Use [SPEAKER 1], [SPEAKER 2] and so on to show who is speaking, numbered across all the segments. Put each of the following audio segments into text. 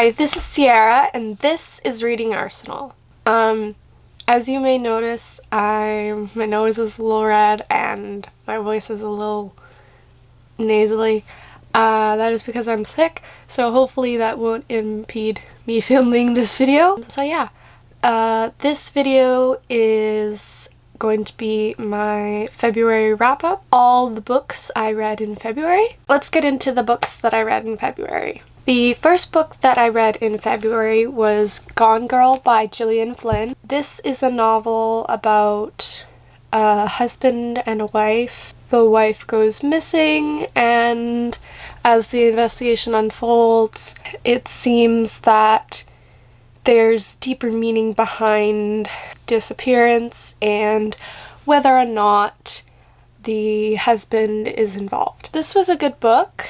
[SPEAKER 1] Hi, this is Sierra, and this is Reading Arsenal. As you may notice, my nose is a little red and my voice is a little nasally. That is because I'm sick, so hopefully that won't impede me filming this video. So yeah, this video is going to be my February wrap-up. All the books I read in February. Let's get into the books that I read in February. The first book that I read in February was Gone Girl by Gillian Flynn. This is a novel about a husband and a wife. The wife goes missing, and as the investigation unfolds, it seems that there's deeper meaning behind disappearance and whether or not the husband is involved. This was a good book.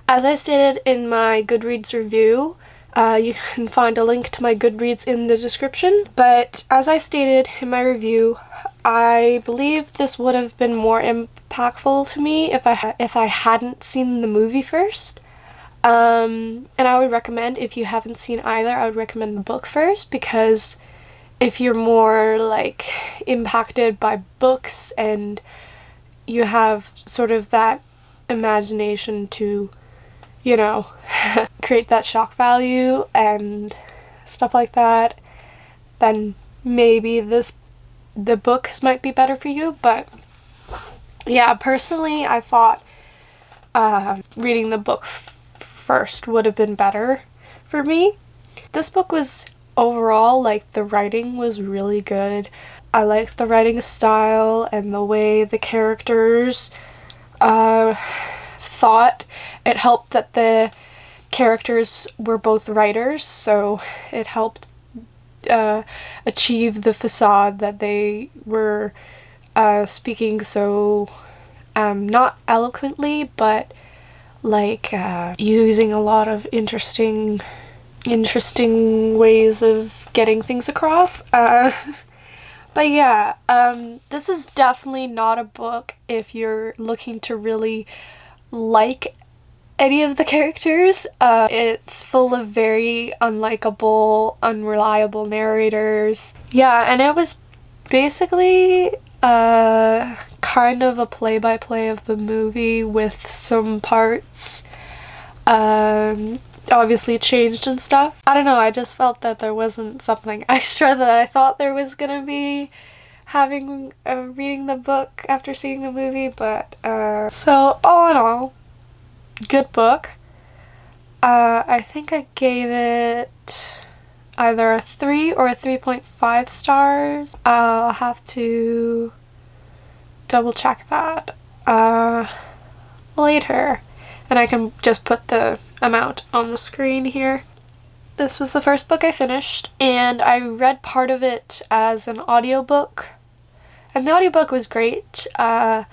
[SPEAKER 1] As I stated in my Goodreads review, you can find a link to my Goodreads in the description, but as I stated in my review, I believe this would have been more impactful to me if I hadn't seen the movie first. And I would recommend, if you haven't seen either, I would recommend the book first, because if you're more like impacted by books and you have sort of that imagination to, you know, create that shock value and stuff like that, then maybe the books might be better for you. But yeah, personally I thought reading the book first would have been better for me. This book was overall, like, the writing was really good. I liked the writing style and the way the characters thought. It helped that the characters were both writers, so it helped achieve the facade that they were speaking so not eloquently, but like using a lot of interesting ways of getting things across. But yeah, this is definitely not a book if you're looking to really like any of the characters. It's full of very unlikable, unreliable narrators. Yeah, and it was basically kind of a play-by-play of the movie with some parts obviously changed and stuff. I don't know, I just felt that there wasn't something extra that I thought there was gonna be having reading the book after seeing the movie, but so all in all, good book. I think I gave it either a 3 or a 3.5 stars. I'll have to double check that later, and I can just put the amount on the screen here. This was the first book I finished, and I read part of it as an audiobook, and the audiobook was great. The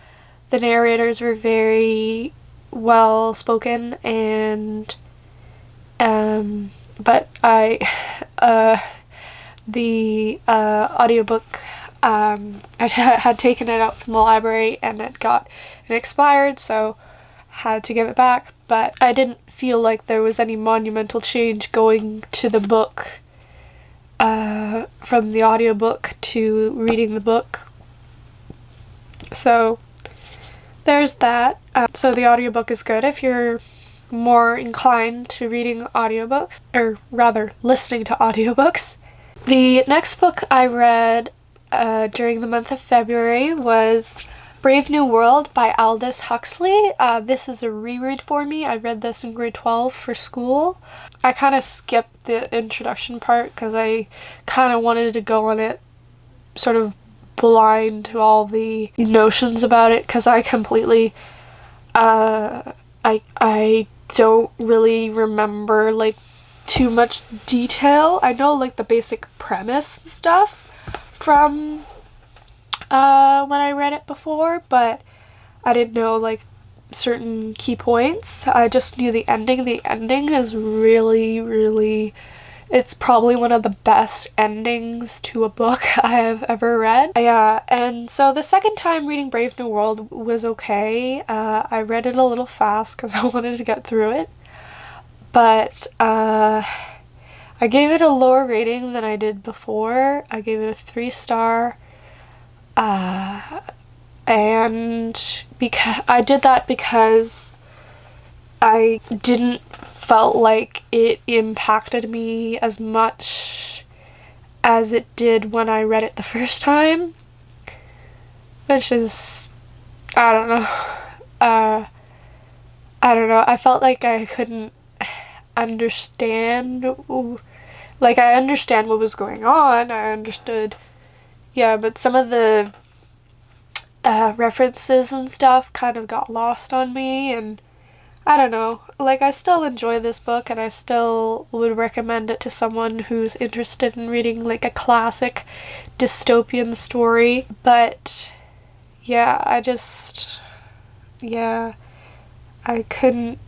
[SPEAKER 1] narrators were very well spoken, and but the audiobook, I had taken it out from the library and it expired, so had to give it back. But I didn't feel like there was any monumental change going to the book from the audiobook to reading the book, so there's that. So the audiobook is good if you're more inclined to reading audiobooks, or rather listening to audiobooks. The next book I read during the month of February was Brave New World by Aldous Huxley. This is a reread for me. I read this in grade 12 for school. I kind of skipped the introduction part because I kind of wanted to go on it sort of blind to all the notions about it, because I completely I don't really remember like too much detail. I know like the basic premise and stuff from when I read it before, but I didn't know like certain key points. I just knew the ending. The ending is really, it's probably one of the best endings to a book I have ever read. Yeah, and so the second time reading Brave New World was okay. I read it a little fast because I wanted to get through it. but I gave it a lower rating than I did before. I gave it a 3-star, and because I did that because I didn't felt like it impacted me as much as it did when I read it the first time, which is, I don't know. I don't know. I felt like I couldn't understand, like, I understand what was going on. I understood, yeah, but some of the references and stuff kind of got lost on me, and I don't know. Like, I still enjoy this book, and I still would recommend it to someone who's interested in reading, like, a classic dystopian story, but yeah, I couldn't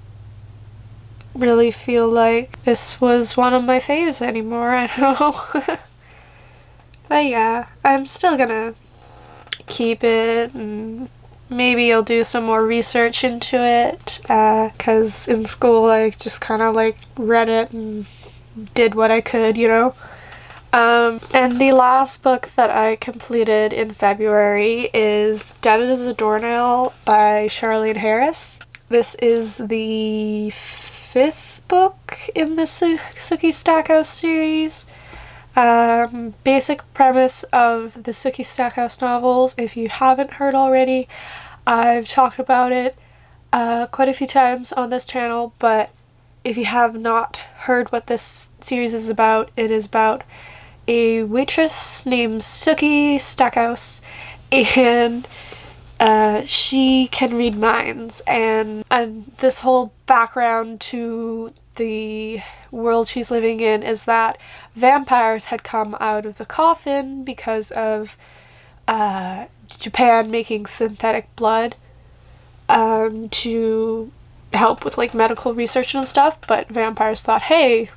[SPEAKER 1] really feel like this was one of my faves anymore. I don't know. But yeah, I'm still gonna keep it, and maybe I'll do some more research into it, because in school I just kind of like read it and did what I could, you know. And the last book that I completed in February is Dead as a Doornail by Charlaine Harris. This is the 5th book in the Sookie Stackhouse series. Basic premise of the Sookie Stackhouse novels, if you haven't heard already, I've talked about it quite a few times on this channel, but if you have not heard what this series is about, it is about a waitress named Sookie Stackhouse, and she can read minds, and this whole background to the world she's living in is that vampires had come out of the coffin because of Japan making synthetic blood to help with like medical research and stuff, but vampires thought, hey,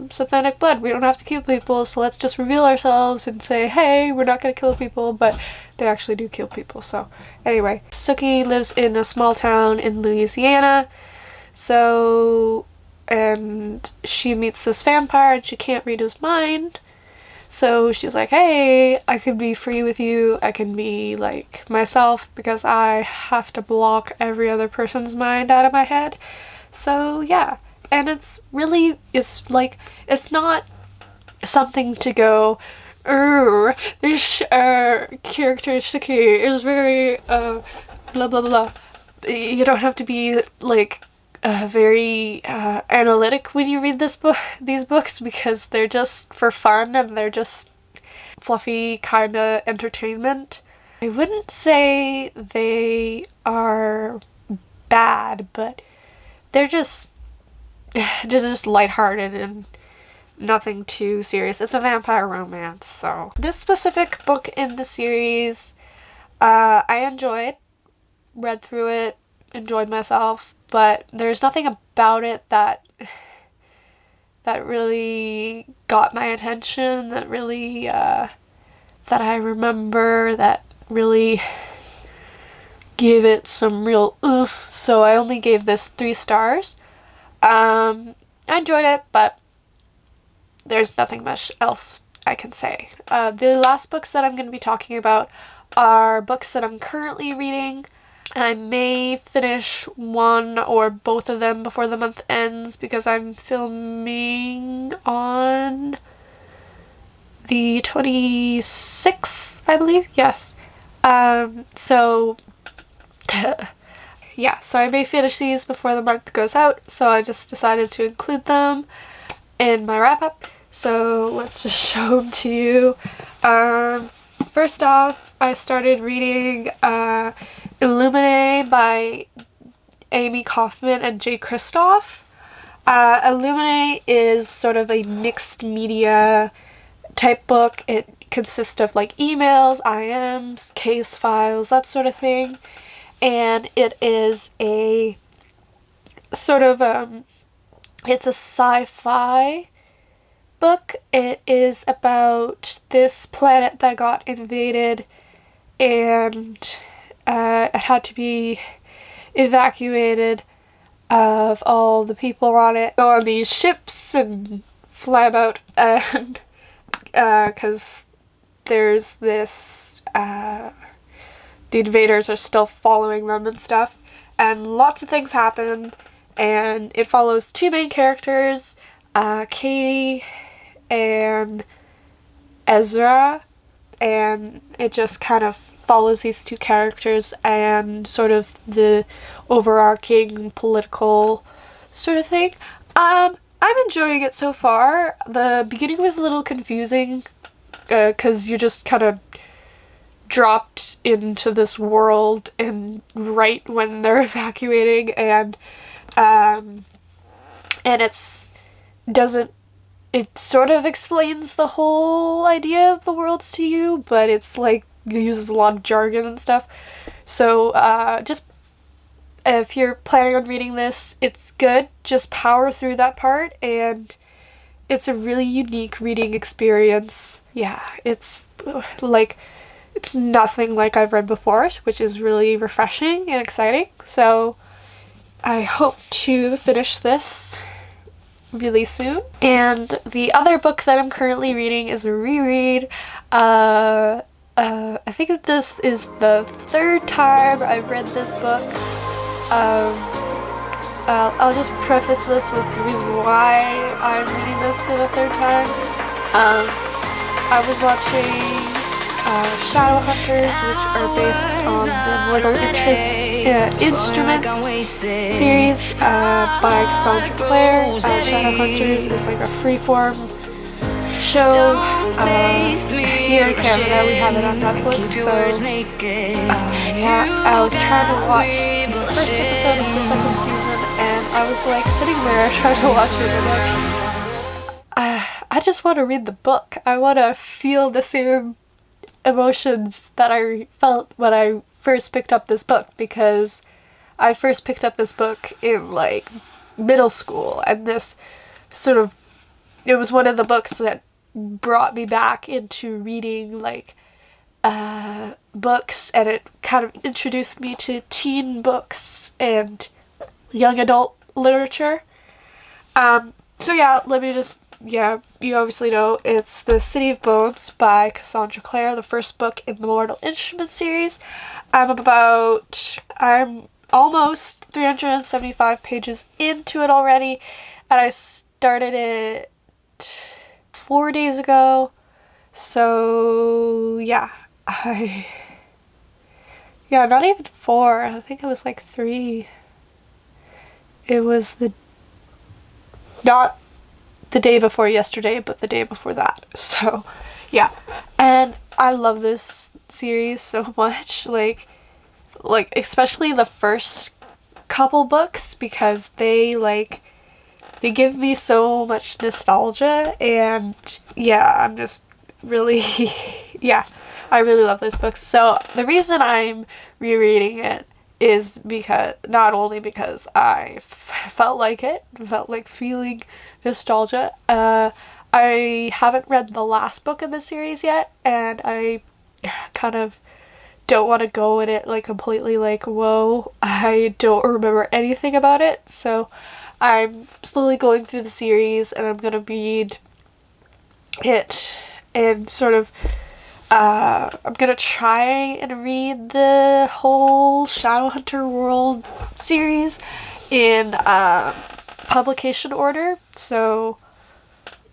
[SPEAKER 1] synthetic blood, we don't have to kill people, so let's just reveal ourselves and say, hey, we're not gonna kill people, but they actually do kill people. So anyway, Sookie lives in a small town in Louisiana, and she meets this vampire and she can't read his mind, so she's like, hey, I can be free with you, I can be like myself because I have to block every other person's mind out of my head. So yeah, and it's like, it's not something to go, this character Sookie is very blah blah blah. You don't have to be like very analytic when you read these books, because they're just for fun and they're just fluffy kind of entertainment. I wouldn't say they are bad, but they're just lighthearted and nothing too serious. It's a vampire romance. So this specific book in the series, I enjoyed, read through it, enjoyed myself, but there's nothing about it that really got my attention, that really that I remember, that really gave it some real oof. So I only gave this 3 stars. I enjoyed it, but there's nothing much else I can say. The last books that I'm going to be talking about are books that I'm currently reading. I may finish one or both of them before the month ends, because I'm filming on the 26th, I believe. Yes. So yeah, so I may finish these before the month goes out, so I just decided to include them in my wrap-up. So let's just show them to you. First off, I started reading Illuminae by Amie, Kaufman, and Kristoff. Illuminae is sort of a mixed media type book. It consists of like emails, IMs, case files, that sort of thing. And it is a sort of, it's a sci-fi book. It is about this planet that got invaded, and it had to be evacuated of all the people on it go on these ships and fly about, and because there's this, the invaders are still following them and stuff, and lots of things happen, and it follows two main characters, Katie and Ezra, and it just kind of follows these two characters and sort of the overarching political sort of thing. I'm enjoying it so far. The beginning was a little confusing because you just kind of dropped into this world and right when they're evacuating, and it sort of explains the whole idea of the worlds to you, but it's like it uses a lot of jargon and stuff. So just if you're planning on reading this, it's good. Just power through that part, and it's a really unique reading experience. Yeah, it's nothing like I've read before, which is really refreshing and exciting. So I hope to finish this really soon. And the other book that I'm currently reading is a reread. I think that this is the third time I've read this book. I'll just preface this with the reason why I'm reading this for the third time. I was watching Shadowhunters, which are based on the Mortal Instruments series by Cassandra Clare. Shadowhunters is like a freeform show. Here in Canada we have it on Netflix, so yeah, I was trying to watch the first episode of the second season, and I was like sitting there trying to watch it, and I just want to read the book. I want to feel the same emotions that I felt when I first picked up this book, because I first picked up this book in like middle school, and this sort of, it was one of the books that brought me back into reading like books, and it kind of introduced me to teen books and young adult literature. So yeah, let me just, yeah, you obviously know it's The City of Bones by Cassandra Clare, the first book in the Mortal Instruments series. I'm almost 375 pages into it already, and I started it 4 days ago. So yeah, not even 4, I think it was like 3. It was not the day before yesterday, but the day before that. So yeah, and I love this series so much, like especially the first couple books, because they give me so much nostalgia, and yeah, I'm just really yeah, I really love this book. So the reason I'm rereading it is because, not only because I felt like feeling nostalgia. I haven't read the last book in the series yet, and I kind of don't want to go in it like completely like, whoa, I don't remember anything about it. So I'm slowly going through the series, and I'm gonna read it and sort of I'm gonna try and read the whole Shadowhunter World series in publication order, so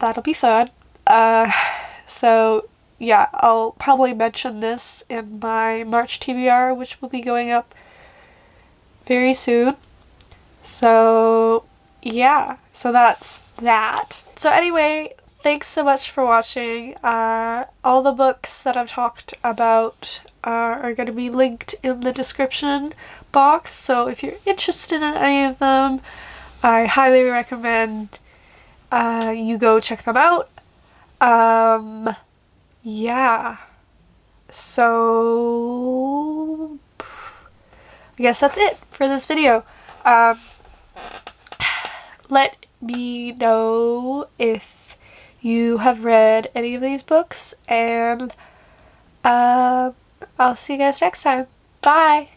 [SPEAKER 1] that'll be fun. So yeah, I'll probably mention this in my March TBR, which will be going up very soon. So yeah, so that's that. So anyway, thanks so much for watching. All the books that I've talked about are going to be linked in the description box, so if you're interested in any of them, I highly recommend you go check them out. Yeah, so I guess that's it for this video. Let me know if you have read any of these books, and I'll see you guys next time. Bye!